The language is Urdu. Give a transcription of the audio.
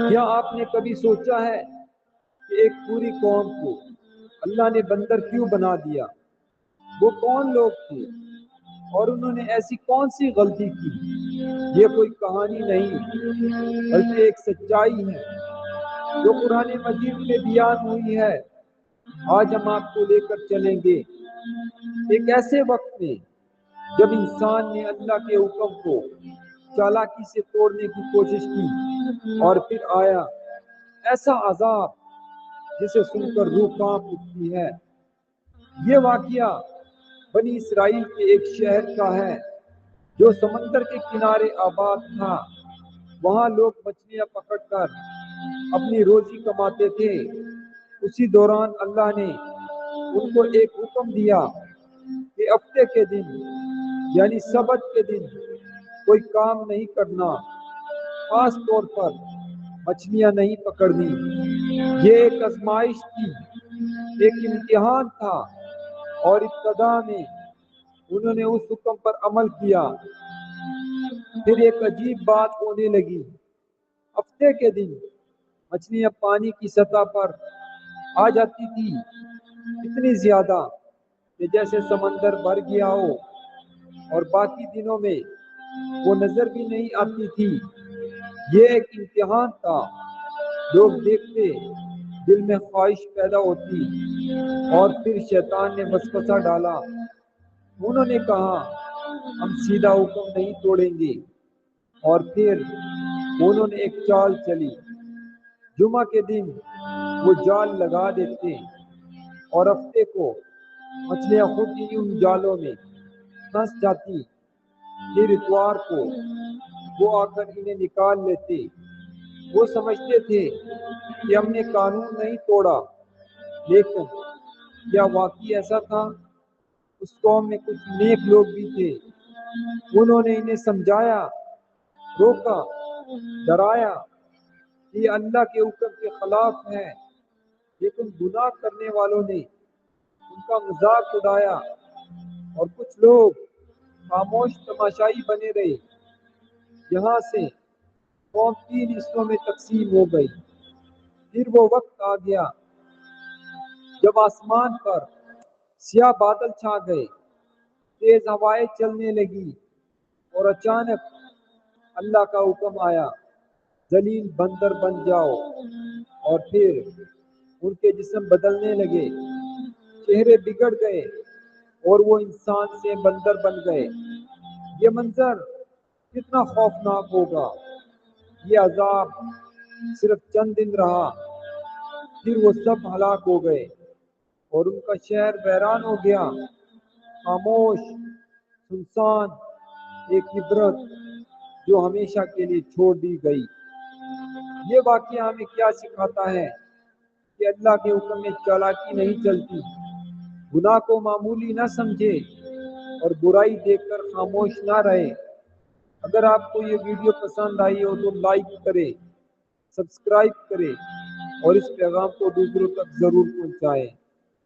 کیا آپ نے کبھی سوچا ہے کہ ایک پوری قوم کو اللہ نے بندر کیوں بنا دیا؟ وہ کون لوگ تھے اور انہوں نے ایسی کون سی غلطی کی؟ یہ کوئی کہانی نہیں بلکہ ایک سچائی ہے جو قرآن مجید میں بیان ہوئی ہے۔ آج ہم آپ کو لے کر چلیں گے ایک ایسے وقت میں جب انسان نے اللہ کے حکم کو چالاکی سے توڑنے کی کوشش کی، اور پھر آیا ایسا عذاب جسے سن کر روح کانپ اٹھتی ہے۔ یہ واقعہ بنی اسرائیل کے ایک شہر کا ہے جو سمندر کے کنارے آباد تھا۔ وہاں لوگ مچھلیاں پکڑ کر اپنی روزی کماتے تھے۔ اسی دوران اللہ نے ان کو ایک حکم دیا کہ ہفتے کے دن یعنی سبت کے دن کوئی کام نہیں کرنا، خاص طور پر مچھلیاں نہیں پکڑنی۔ یہ ایک آزمائش تھی، ایک امتحان تھا، اور ابتدا میں انہوں نے اس حکم پر عمل کیا۔ پھر ایک عجیب بات ہونے لگی۔ ہفتے کے دن مچھلیاں پانی کی سطح پر آ جاتی تھی، اتنی زیادہ کہ جیسے سمندر بھر گیا ہو، اور باقی دنوں میں وہ نظر بھی نہیں آتی تھی۔ یہ ایک امتحان تھا۔ لوگ دیکھتے، دل میں خواہش پیدا ہوتی، اور پھر شیطان نے وسوسہ ڈالا۔ انہوں نے کہا ہم سیدھا حکم نہیں توڑیں گے، اور پھر انہوں نے ایک چال چلی۔ جمعہ کے دن وہ جال لگا دیتے، اور ہفتے کو مچھلیاں خود ہی ان جالوں میں پھنس جاتی۔ پھر اتوار کو وہ آ کر انہیں نکال لیتے۔ وہ سمجھتے تھے کہ ہم نے قانون نہیں توڑا، لیکن کیا واقعی ایسا تھا؟ اس قوم میں کچھ نیک لوگ بھی تھے۔ انہوں نے انہیں سمجھایا، روکا، ڈرایا کہ یہ اللہ کے حکم کے خلاف ہے، لیکن گناہ کرنے والوں نے ان کا مذاق اڑایا، اور کچھ لوگ خاموش تماشائی بنے رہے۔ یہاں سے قوم 3 حصوں میں تقسیم ہو گئی۔ پھر وہ وقت آ گیا جب آسمان پر سیاہ بادل چھا گئے، تیز ہوائیں چلنے لگی، اور اچانک اللہ کا حکم آیا، ذلیل بندر بن جاؤ۔ اور پھر ان کے جسم بدلنے لگے، چہرے بگڑ گئے، اور وہ انسان سے بندر بن گئے۔ یہ منظر کتنا خوفناک ہوگا۔ یہ عذاب صرف چند دن رہا، پھر وہ سب ہلاک ہو گئے، اور ان کا شہر ویران ہو گیا، خاموش، سنسان، ایک عبرت جو ہمیشہ کے لیے چھوڑ دی گئی۔ یہ واقعہ ہمیں کیا سکھاتا ہے؟ کہ اللہ کے حکم میں چالاکی نہیں چلتی۔ گناہ کو معمولی نہ سمجھے، اور برائی دیکھ کر خاموش نہ رہے۔ اگر آپ کو یہ ویڈیو پسند آئی ہو تو لائک کریں، سبسکرائب کریں، اور اس پیغام کو دوسروں تک ضرور پہنچائیں۔